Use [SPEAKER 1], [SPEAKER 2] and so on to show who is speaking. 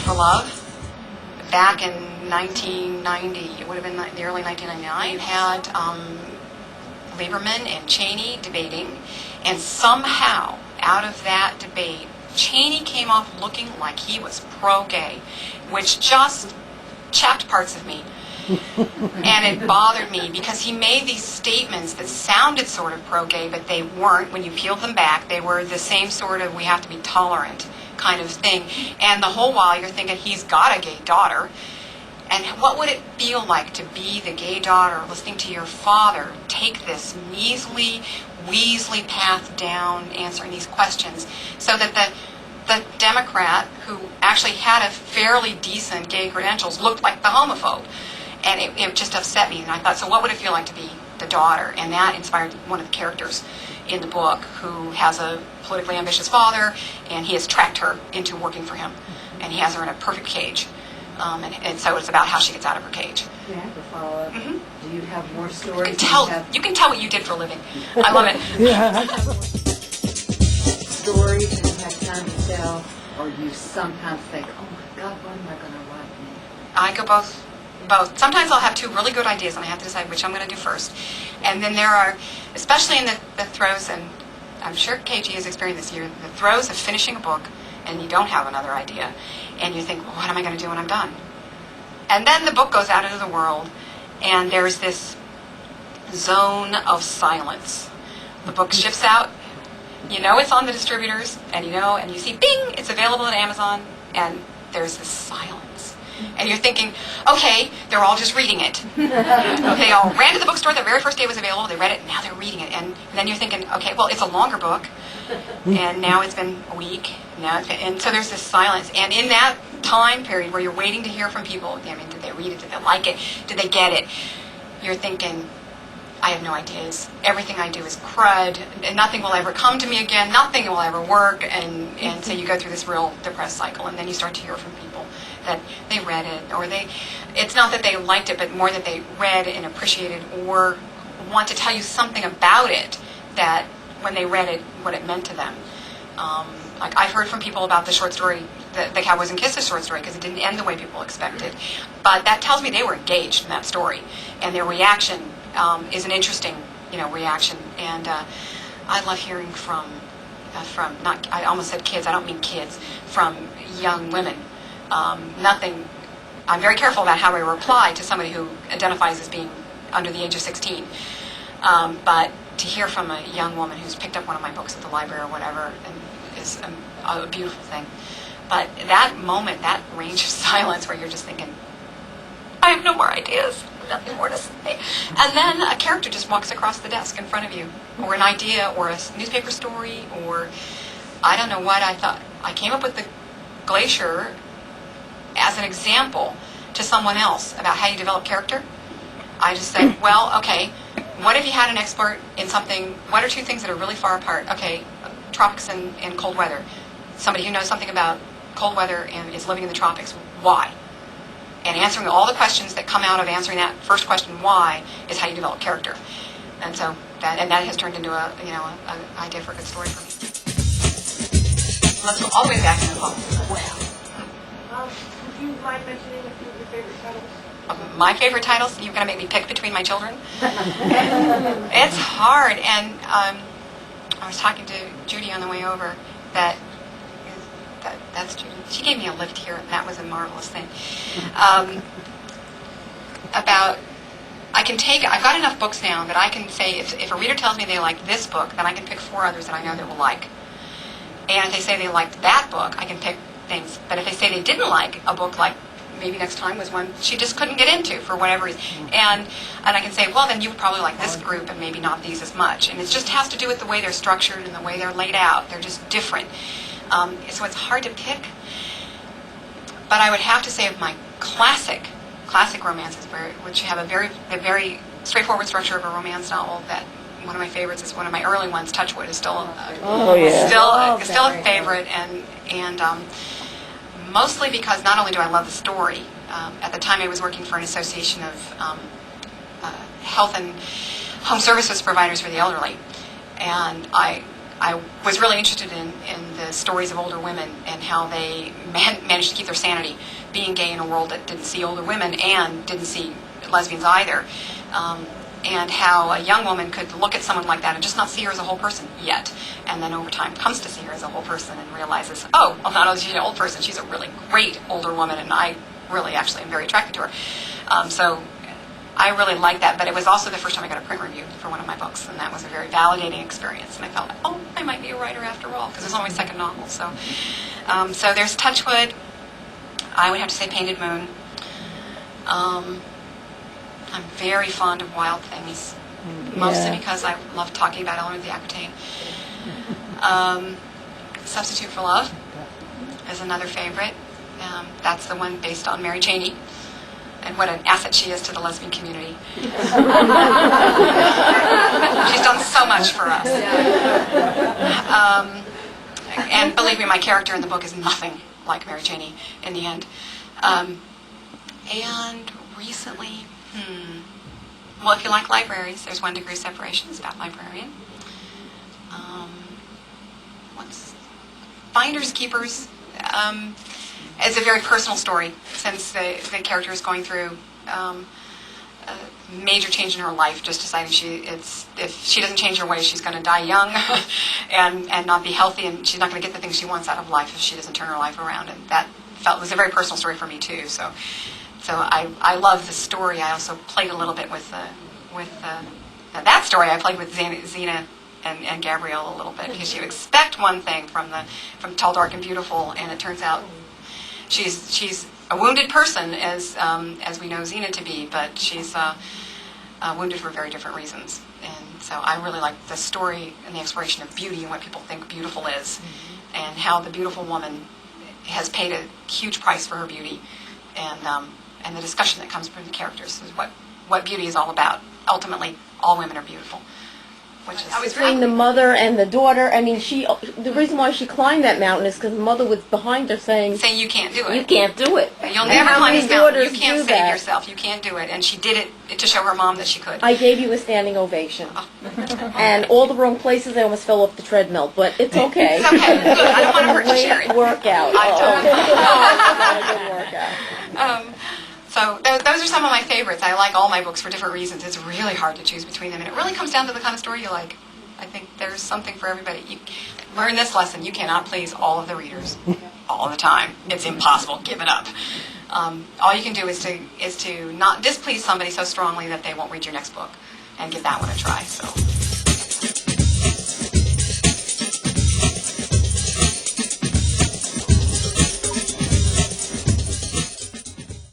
[SPEAKER 1] for Love, back in 1990, it would have been the early 1999, had Lieberman and Cheney debating, and somehow, out of that debate, Cheney came off looking like he was pro-gay, which just chapped parts of me. And it bothered me because he made these statements that sounded sort of pro-gay, but they weren't. When you peeled them back, they were the same sort of we have to be tolerant kind of thing. And the whole while you're thinking he's got a gay daughter. And what would it feel like to be the gay daughter listening to your father take this measly, weaselly path down answering these questions so that the Democrat who actually had a fairly decent gay credentials looked like the homophobe. And it just upset me. And I thought, so what would it feel like to be the daughter? And that inspired one of the characters in the book who has a politically ambitious father, and he has tracked her into working for him. And he has her in a perfect cage. And so it's about how she gets out of her cage.
[SPEAKER 2] May I have a follow-up? Mm-hmm. Do you have more stories?
[SPEAKER 1] You can tell what you did for a living. I love it.
[SPEAKER 2] Stories and you have time to tell, or you sometimes think, oh my God, what am I going to write now?
[SPEAKER 1] I go both. Sometimes I'll have two really good ideas and I have to decide which I'm going to do first. And then there are, especially in the throes, and I'm sure KG has experienced this year, the throes of finishing a book and you don't have another idea. And you think, well, what am I going to do when I'm done? And then the book goes out into the world and there's this zone of silence. The book ships out, you know it's on the distributors, and you see, bing, it's available at Amazon, and there's this silence. And you're thinking, okay, they're all just reading it. They all ran to the bookstore the very first day it was available, they read it, now they're reading it. And then you're thinking, okay, well, it's a longer book, and now it's been a week. And so there's this silence. And in that time period where you're waiting to hear from people, I mean, did they read it, did they like it, did they get it? You're thinking, I have no ideas. Everything I do is crud, and nothing will ever come to me again, nothing will ever work, and so you go through this real depressed cycle, and then you start to hear from people that they read it, or it's not that they liked it, but more that they read and appreciated, or want to tell you something about it, that when they read it, what it meant to them. Like I've heard from people about the short story, the Cowboys and Kisses short story, because it didn't end the way people expected. But that tells me they were engaged in that story, and their reaction is an interesting, reaction. And I love hearing from not, I almost said kids, I don't mean kids, from young women. I'm very careful about how I reply to somebody who identifies as being under the age of 16. But to hear from a young woman who's picked up one of my books at the library or whatever, is a beautiful thing. But that moment, that range of silence where you're just thinking, I have no more ideas, nothing more to say. And then a character just walks across the desk in front of you, or an idea, or a newspaper story, or I don't know what I thought. I came up with the glacier as an example to someone else about how you develop character. I just said, well, okay, what if you had an expert in something, what are two things that are really far apart? Okay, tropics and cold weather. Somebody who knows something about cold weather and is living in the tropics. Why? And answering all the questions that come out of answering that first question, why, is how you develop character. And so that has turned into an idea for a good story for me. Let's go all the way back in the book.
[SPEAKER 3] Would you mind mentioning a few of your favorite titles?
[SPEAKER 1] My favorite titles? You're going to make me pick between my children? It's hard. And I was talking to Judy on the way over that's Judy. She gave me a lift here, and that was a marvelous thing. I've got enough books now that I can say, if a reader tells me they like this book, then I can pick 4 others that I know they will like. And if they say they liked that book, I can pick things. But if they say they didn't like a book, like maybe Next Time was one she just couldn't get into for whatever reason. And I can say, well, then you would probably like this group and maybe not these as much. And it just has to do with the way they're structured and the way they're laid out. They're just different. So it's hard to pick. But I would have to say of my classic romances, which have a very straightforward structure of a romance novel, that one of my favorites is one of my early ones, Touchwood, is still a favorite, and mostly because not only do I love the story, at the time I was working for an association of health and home services providers for the elderly, and I I was really interested in the stories of older women and how they managed to keep their sanity, being gay in a world that didn't see older women and didn't see lesbians either. And how a young woman could look at someone like that and just not see her as a whole person yet. And then over time comes to see her as a whole person and realizes, oh, well, not only is she an old person, she's a really great older woman, and I really actually am very attracted to her. So I really liked that, but it was also the first time I got a print review for one of my books, and that was a very validating experience. And I felt, oh, I might be a writer after all, because it was only my second novel. So there's Touchwood. I would have to say Painted Moon. I'm very fond of Wild Things, mostly because I love talking about Eleanor the Aquitaine. Substitute for Love is another favorite. That's the one based on Mary Cheney and what an asset she is to the lesbian community. She's done so much for us. And believe me, my character in the book is nothing like Mary Cheney in the end. And recently, well, if you like libraries, there's 1 Degree Separation. It's about librarian. Finders Keepers is a very personal story, since the character is going through a major change in her life, just deciding if she doesn't change her ways, she's going to die young and not be healthy, and she's not going to get the things she wants out of life if she doesn't turn her life around. And that was a very personal story for me too. So I love the story. I also played a little bit with that story. I played with Xena and Gabrielle a little bit, because you expect one thing from Tall, Dark, and Beautiful, and it turns out she's a wounded person, as we know Xena to be, but she's wounded for very different reasons. And so I really like the story and the exploration of beauty and what people think beautiful is, and how the beautiful woman has paid a huge price for her beauty, and the discussion that comes from the characters is what beauty is all about. Ultimately, all women are beautiful.
[SPEAKER 4] Between the mother and the daughter, I mean, the reason why she climbed that mountain is because the mother was behind her saying
[SPEAKER 1] you can't do it.
[SPEAKER 4] You can't do it.
[SPEAKER 1] You'll never climb this mountain. You can't save yourself. You can't do it. And she did it to show her mom that she could.
[SPEAKER 4] I gave you a standing ovation. And all the wrong places, I almost fell off the treadmill, but it's okay.
[SPEAKER 1] It's okay. Good. I don't want to hurt you, Sherry.
[SPEAKER 4] Great workout. Good workout.
[SPEAKER 1] So those are some of my favorites. I like all my books for different reasons. It's really hard to choose between them, and it really comes down to the kind of story you like. I think there's something for everybody. You learn this lesson: you cannot please all of the readers all the time. It's impossible. Give it up. All you can do is to not displease somebody so strongly that they won't read your next book, and give that one a try. So.